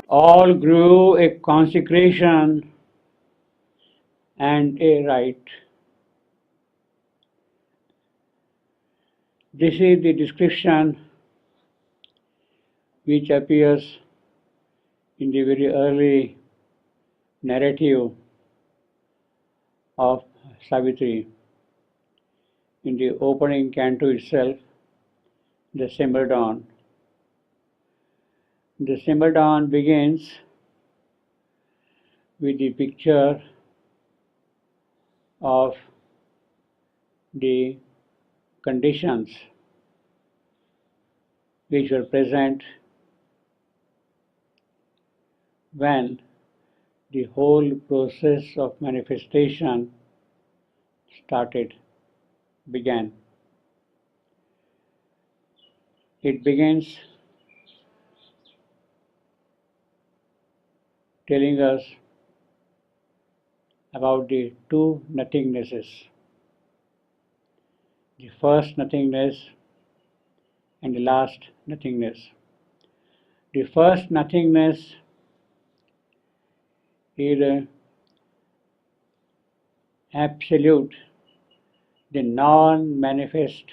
all grew a consecration and a rite. This is the description which appears in the very early narrative of Savitri. In the opening canto itself, the symbol dawn. The symbol dawn begins with the picture of the conditions which were present when the whole process of manifestation began. It begins telling us about the two nothingnesses. The first nothingness and the last nothingness. The first nothingness is absolute, the non-manifest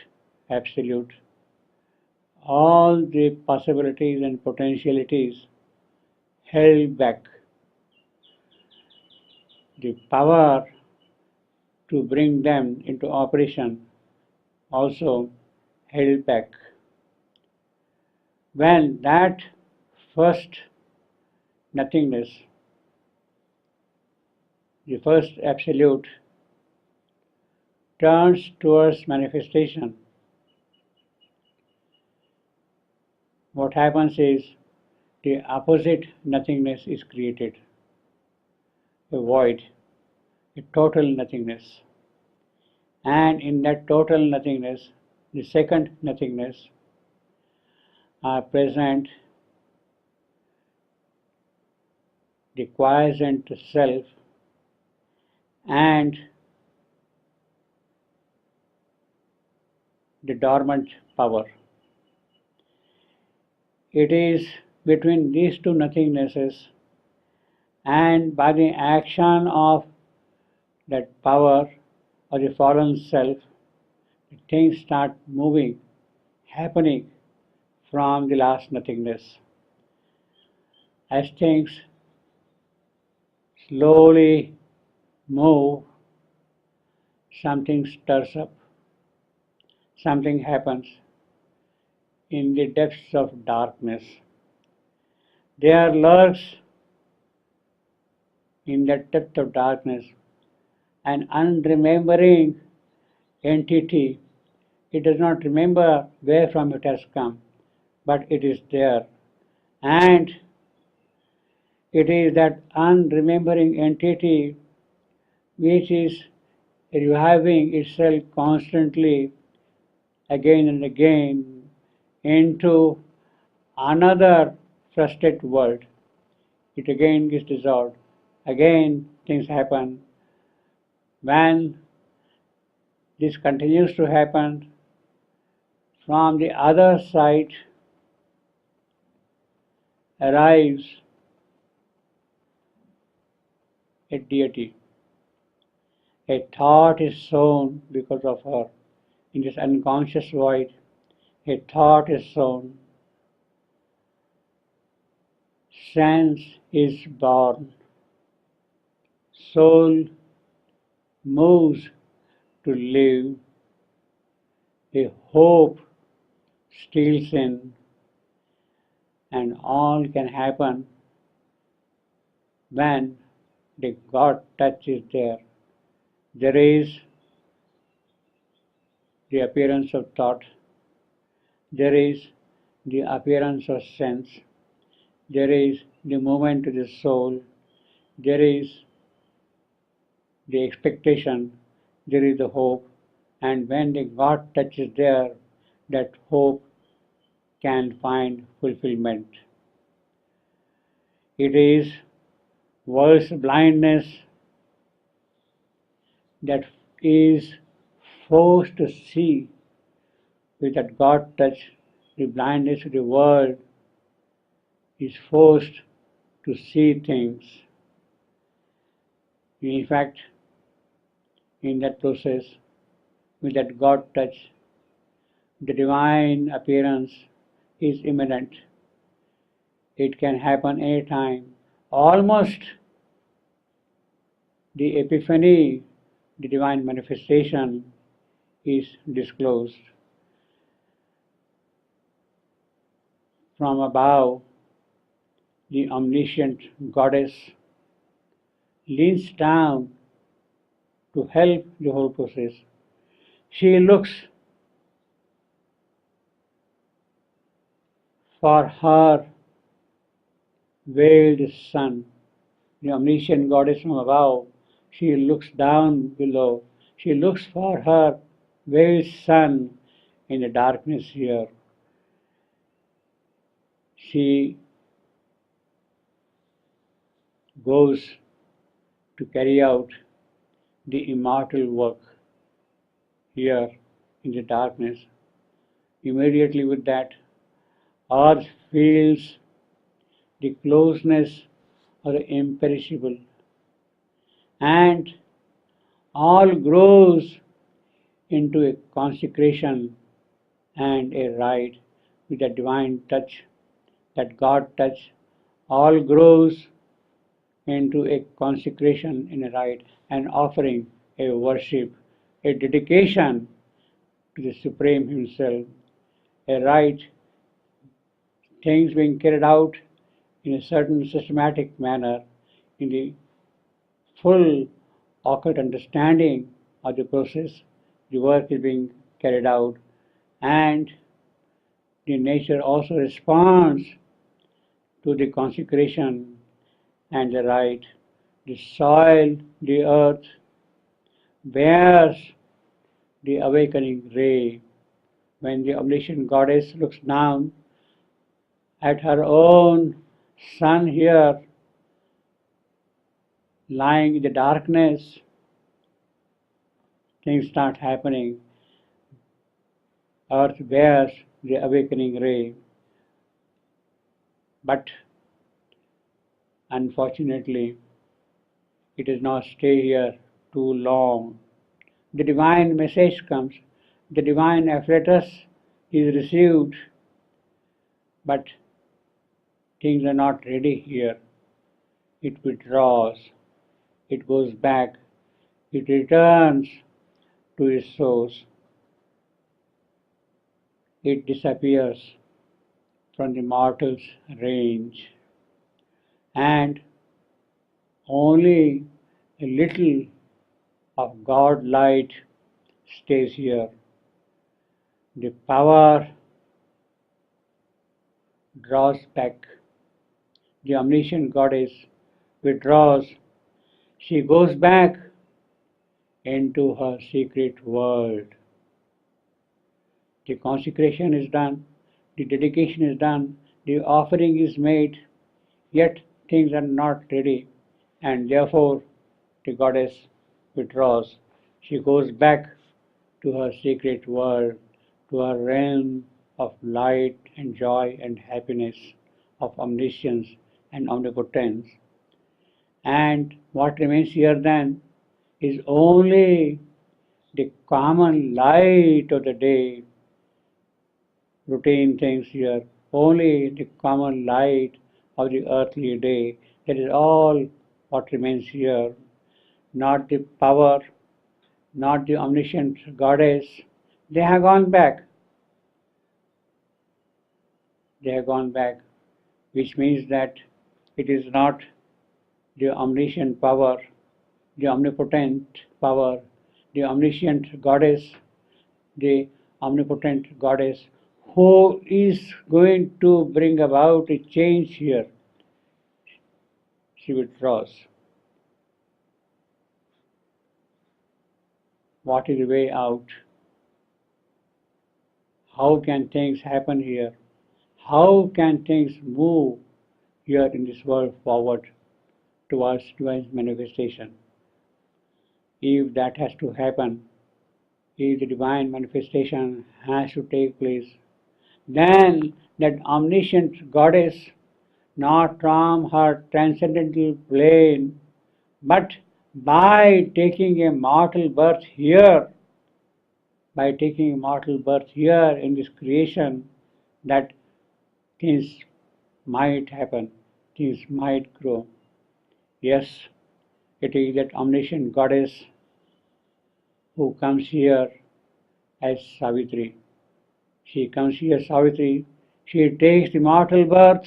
absolute. All the possibilities and potentialities held back. The power to bring them into operation also held back. When that first nothingness, the first absolute, turns towards manifestation, what happens is the opposite nothingness is created, a void, a total nothingness. And in that total nothingness, the second nothingness, are present the quiescent self and the dormant power. It is between these two nothingnesses and by the action of that power or the fallen self, things start moving, happening from the last nothingness. As things slowly move, something stirs up, something happens in the depths of darkness. There lurks in that depth of darkness an unremembering entity. It does not remember where from it has come, but it is there. And it is that unremembering entity which is reviving itself constantly again and again into another frustrated world. It again gets dissolved. Again things happen. When this continues to happen, from the other side arrives a deity. A thought is sown because of her. In this unconscious void, a thought is sown. Sense is born. Soul moves to live. A hope steals in, and all can happen when the God touch is there. There is the appearance of thought, there is the appearance of sense, there is the movement to the soul, there is the expectation, there is the hope, and when the God touch is there, that hope can find fulfillment. It is world's blindness that is forced to see with that God touch. The blindness of the world is forced to see things. In fact, in that process, with that God touch, the divine appearance is imminent. It can happen anytime. Almost the epiphany, the divine manifestation, is disclosed. From above, the omniscient goddess leans down to help the whole process. She looks for her veiled son. The omniscient goddess from above, she looks down below. She looks for her veiled son in the darkness here. She goes to carry out the immortal work here in the darkness. Immediately with that, earth feels the closeness of the imperishable, and all grows into a consecration and a rite with the divine touch, that God touch. All grows into a consecration in a rite, an offering, a worship, a dedication to the Supreme Himself, a rite, things being carried out in a certain systematic manner, in the full occult understanding of the process, the work is being carried out, and the nature also responds to the consecration and the rite. The soil, the earth, bears the awakening ray. When the omniscient goddess looks down at her own son here, lying in the darkness, things start happening. Earth bears the awakening ray. But unfortunately, it does not stay here too long. The divine message comes, the divine apparatus is received, but things are not ready here. It withdraws, it goes back, it returns to its source. It disappears from the mortal's range, and only a little of God light stays here. The power draws back. The omniscient goddess withdraws. She goes back into her secret world. The consecration is done, the dedication is done, the offering is made, yet things are not ready, and therefore the goddess withdraws. She goes back to her secret world, to her realm of light and joy and happiness, of omniscience and omnipotence. And what remains here then is only the common light of the day, routine things here, only the common light of the earthly day. That is all what remains here, not the power, not the omniscient goddess. They have gone back. They have gone back, which means that it is not the omniscient power, the omnipotent power, the omniscient goddess, the omnipotent goddess who is going to bring about a change here. She withdraws. What is the way out? How can things happen here? How can things move here in this world forward towards divine manifestation? If that has to happen, if the divine manifestation has to take place, then that omniscient goddess not from her transcendental plane, but by taking a mortal birth here, by taking a mortal birth here in this creation, that things might happen, things might grow. Yes, it is that omniscient goddess who comes here as Savitri. She comes here, Savitri. She takes the mortal birth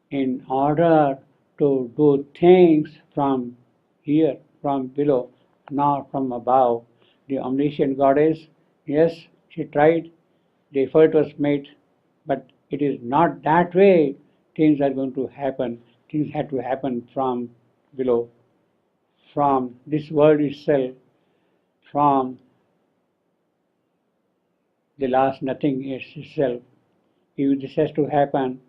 in order to do things from here, from below, not from above. The omniscient goddess, yes, she tried, the effort was made, but it is not that way things are going to happen. Things have to happen from below, from this world itself, from the last nothing itself. If this has to happen,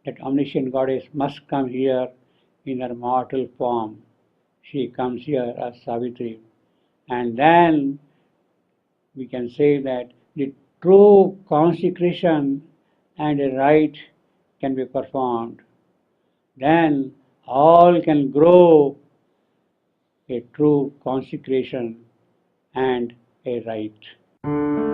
that omniscient goddess must come here in her mortal form. She comes here as Savitri. And then we can say that the true consecration and a rite can be performed. Then all can grow a true consecration and a rite.